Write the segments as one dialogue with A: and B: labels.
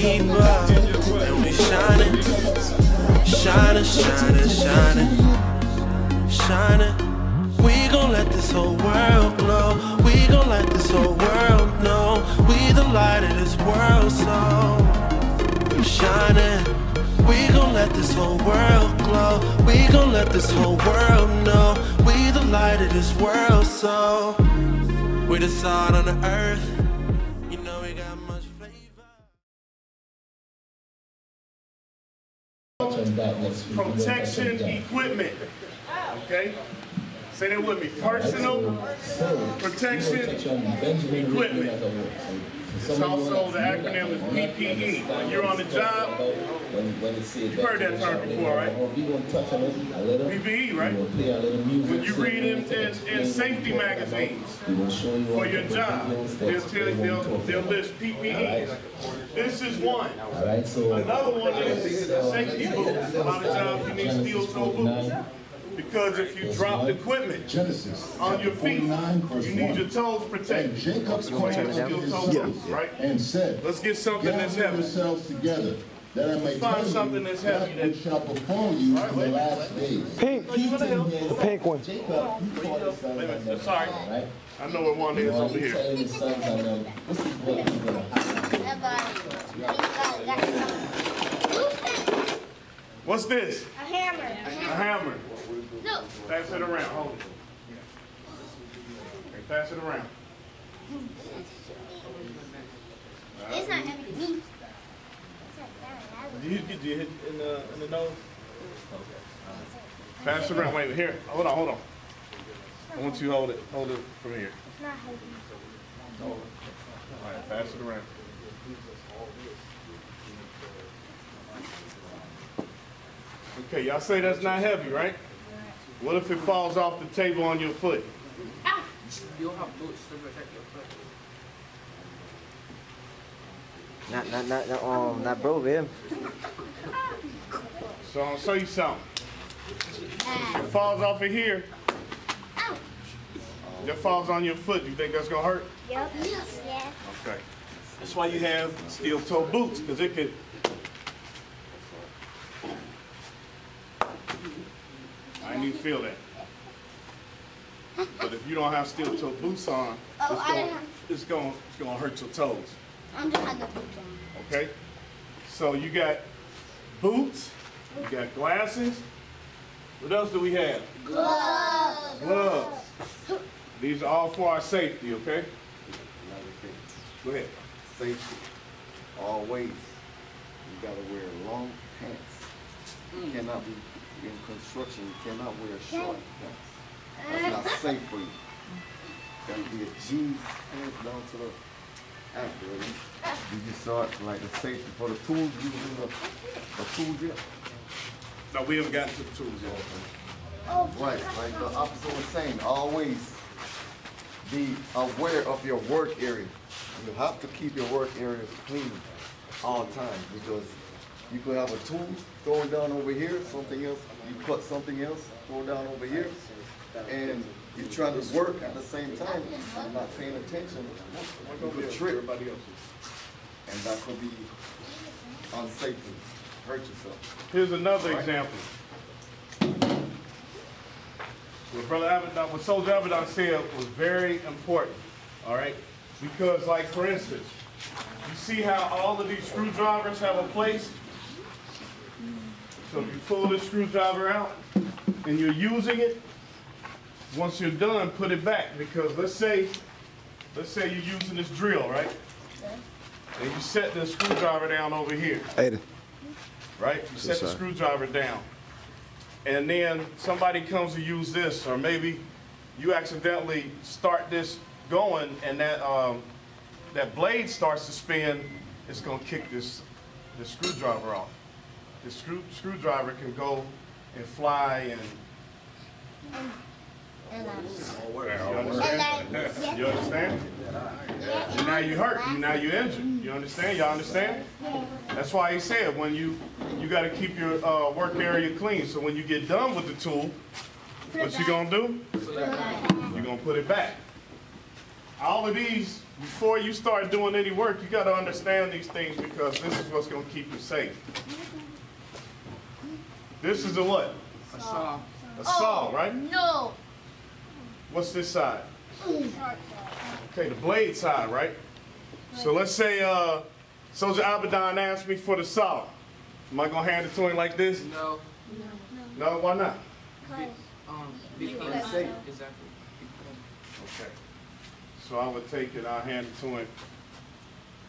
A: keeper, and we shining, shining, shining, shining, shining. We gon' let this whole world glow. We gon' let this whole world know we the light of this world, so shining. We gon' let this whole world glow. We gon' let this whole world know we the light of this world, so we the salt on the earth. You know we got much flavor.
B: Protection equipment. Okay? Say that with me. Personal protection equipment. It's also the acronym is PPE. When you're on the job, you've heard that term before, right? PPE, right? When you read in safety magazines for your job, they'll list PPE. This is one. Another one is safety boots. A lot of jobs you need steel-toe boots. Because if you drop the equipment on your feet, you need your toes protected. Right?
C: And said,
B: let's get something that's heavy.
C: Together, that I may
B: find something that's heavy that
C: shall perform you in the last days.
D: Pink. The pink one.
B: Sorry. I know what one is over here. What's this?
E: A hammer.
B: A hammer.
E: Look.
B: Pass it around. Hold it. Okay, pass it around.
E: It's not heavy to me.
B: Did you hit in the nose? Okay. Pass it around. Wait, here. Hold on. I want you to hold it from here.
E: It's not heavy.
B: Hold it. All right, pass it around. Okay, y'all say that's not heavy, right? What if it falls off the table on your foot?
E: Ow.
F: You'll have boots to protect your foot.
G: Not bro, man.
B: So I'll show you something. If it falls off of here, that falls on your foot, you think that's gonna hurt?
E: Yep. Yes. Yeah.
B: Okay. That's why you have steel-toe boots, because it could. I didn't even feel that. But if you don't have steel-toe boots on, it's gonna hurt your toes.
E: I'm just having boots on.
B: Okay? So you got boots, you got glasses. What else do we have?
E: Gloves.
B: Gloves. These are all for our safety, okay? Go ahead.
H: Safety. Always. You gotta wear long pants. You cannot be in construction, you cannot wear short pants. That's not safe for you. Gotta be a jeans pants down to the ankle. You just start like the safety for the tools, using the tools yet?
B: No, we haven't gotten to the tools yet.
H: Right, like the officer was saying, always be aware of your work area. You have to keep your work areas clean all the time, because you could have a tool thrown down over here, something else, you cut something else, throw down over here, and you're trying to work at the same time, you're not paying attention, you could trip, and that could be unsafe to hurt yourself.
B: Here's another example. What Brother Abaddon, what Soldier Abaddon said was very important, all right? Because, like, for instance, you see how all of these screwdrivers have a place? So if you pull this screwdriver out and you're using it, once you're done, put it back. Because let's say you're using this drill, right? And you set the screwdriver down over here.
D: Aiden.
B: Right? You set the screwdriver down. And then somebody comes to use this, or maybe you accidentally start this going and that blade starts to spin, it's gonna kick this screwdriver off. The screwdriver can go and fly and you understand? And now you hurt. Now you injured. You understand? Y'all understand? That's why he said when you got to keep your work area clean. So when you get done with the tool, what you gonna do? You're gonna put it back. All of these before you start doing any work, you got to understand these things because this is what's going to keep you safe. This is a what?
F: A saw.
B: A saw, right?
E: No.
B: What's this side? Okay, the blade side, right? So let's say Soldier Abaddon asked me for the saw. Am I going to hand it to him like this?
F: No.
B: No, why not?
F: Because safe. Exactly.
B: Okay. So I would take it, I'll hand it to him.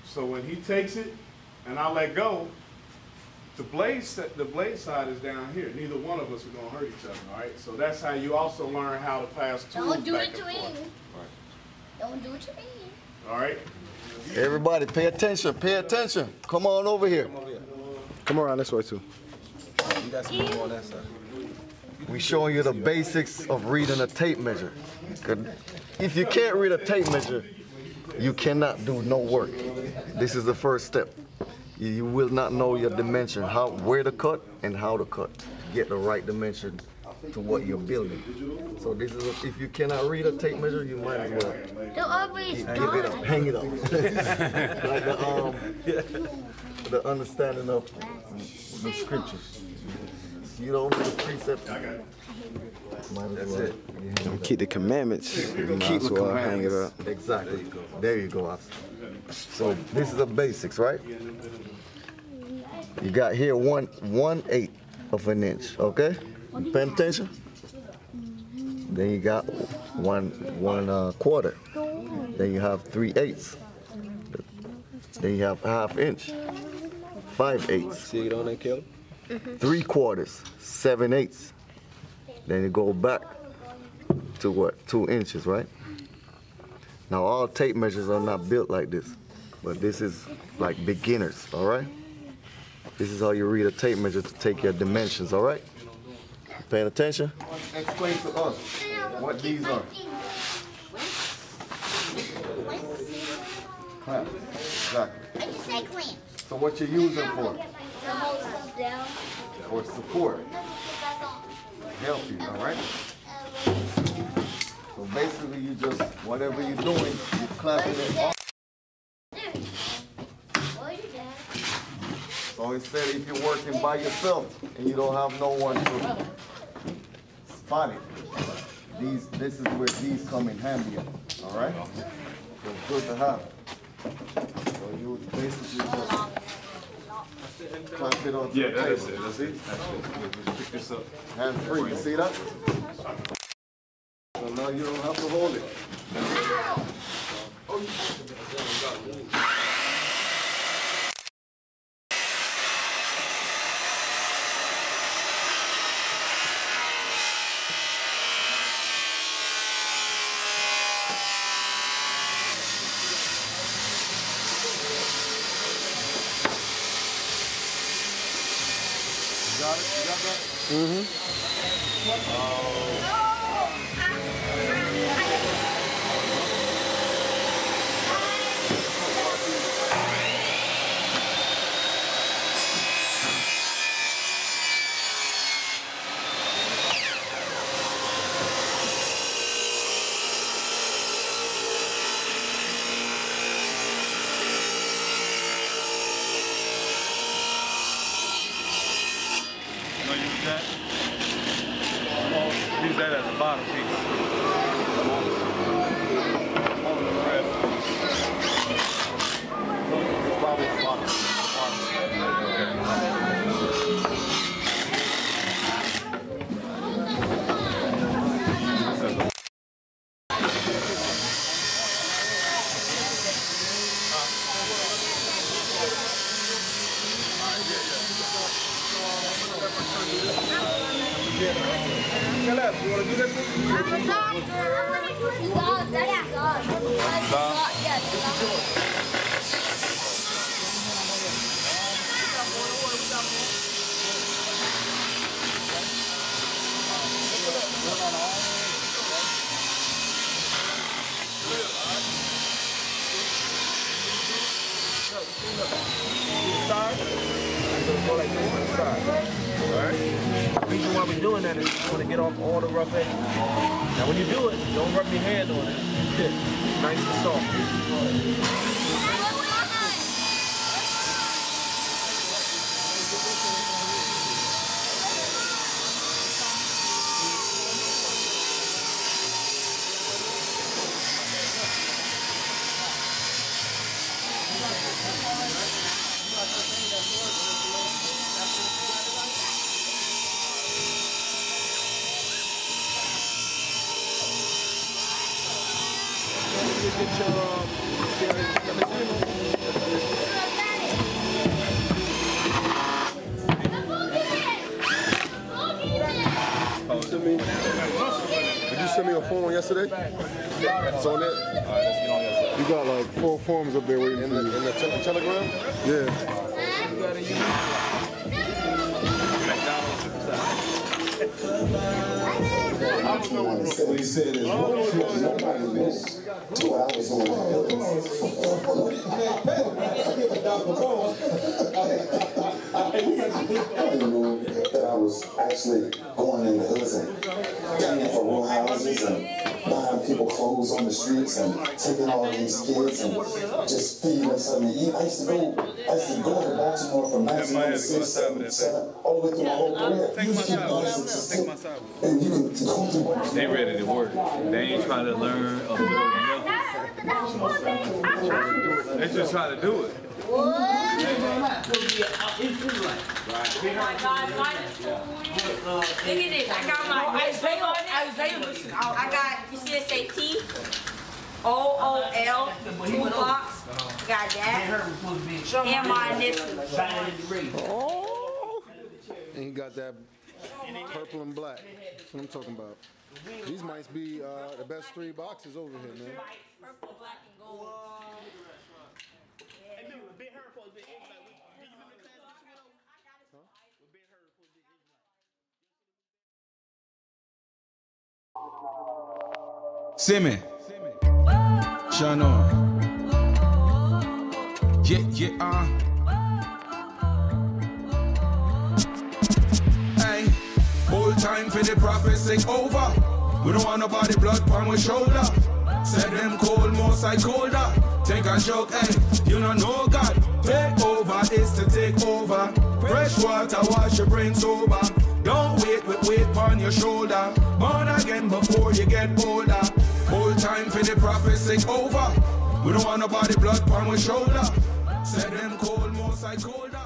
B: So when he takes it and I let go, the blade side is down here. Neither one of us are going to hurt each other, all right? So that's how you also learn how to pass tools
E: Don't do
B: back
E: it to
B: and
E: me.
B: forth.
E: Don't do it to me.
B: All right?
H: Everybody, pay attention. Pay attention. Come on over here.
D: Come around this way too.
H: We're showing you the basics of reading a tape measure. If you can't read a tape measure, you cannot do no work. This is the first step. You will not know your dimension, where to cut and how to cut. Get the right dimension to what you're building. So this is if you cannot read a tape measure, you might as well
E: Don't always
H: give it up, hang it up. Like the understanding of the scriptures. You don't need a precept. Might as well.
D: Keep the commandments. You might as well hang it up.
H: Exactly. There you go, officer. So this is the basics, right? You got here 1/8 of an inch, okay? You paying attention? Then you got one quarter. Then you have 3/8. Then you have 1/2 inch. 5/8.
D: See it on that, Kelly?
H: 3/4, 7/8. Then you go back to what? 2 inches, right? Now all tape measures are not built like this, but this is like beginners, all right? This is how you read a tape measure to take your dimensions, all right? Paying attention? Explain to us what these are. Clamps, exactly.
E: I just say clamps.
H: So what you're using for?
E: To hold stuff down.
H: For support. Help you, all right? So basically you just, whatever you're doing, you're clamping it off. So instead, if you're working by yourself and you don't have no one to spot it, this is where these come in handy, all right? So it's good to have. So you basically just clamp it onto the table.
B: That's it. That's it. Just pick this up.
H: Hands free, you see that? So now you don't have to hold it. Got it? You got that?
D: Mm-hmm.
B: Use that as a bottom piece. Caleb, you want to do this?
E: I'm a doctor. God, that's God. God, yes.
B: Start.
G: go like this on the side. Alright? The reason why we're doing that is you want to get off all the rough edges. Now when you do it, don't rub your hand on it. It's nice and soft.
I: Did you send me a form yesterday? It's on it. You got like 4 forms up there waiting for you. In the Telegram? Yeah.
C: What he said is, nobody missed 2 hours on the I didn't know that I was actually going in the hoods and paying for row houses and buying people clothes on the streets and taking all these kids and just feeding them something to eat. I used to go to Baltimore from 1996, 77, all the way through my whole career. And you can go through.
J: They ready to work. They ain't trying to learn or build nothing. They just trying to do it.
F: Oh my God, mine is so weird. Look at this. I got my Isaiah on it. I got, you see it say T? O-O-L, Toolbox. Got that. And my initials.
I: Oh. And he got that purple and black. That's what I'm talking about. These might be the best 3 boxes over here, man.
F: Purple, black, and gold.
K: See me, Shano. Yeah. Hey, full time for the prophecy over. We don't want nobody blood on my shoulder. Say them cold, most I colder. Take a joke, hey, you don't know God. Take over is to take over. Fresh water wash your brain sober. Don't wait with weight on your shoulder. Born again before you get older. Full time for the prophecy over. We don't want nobody blood on my shoulder. Say them cold, most I colder.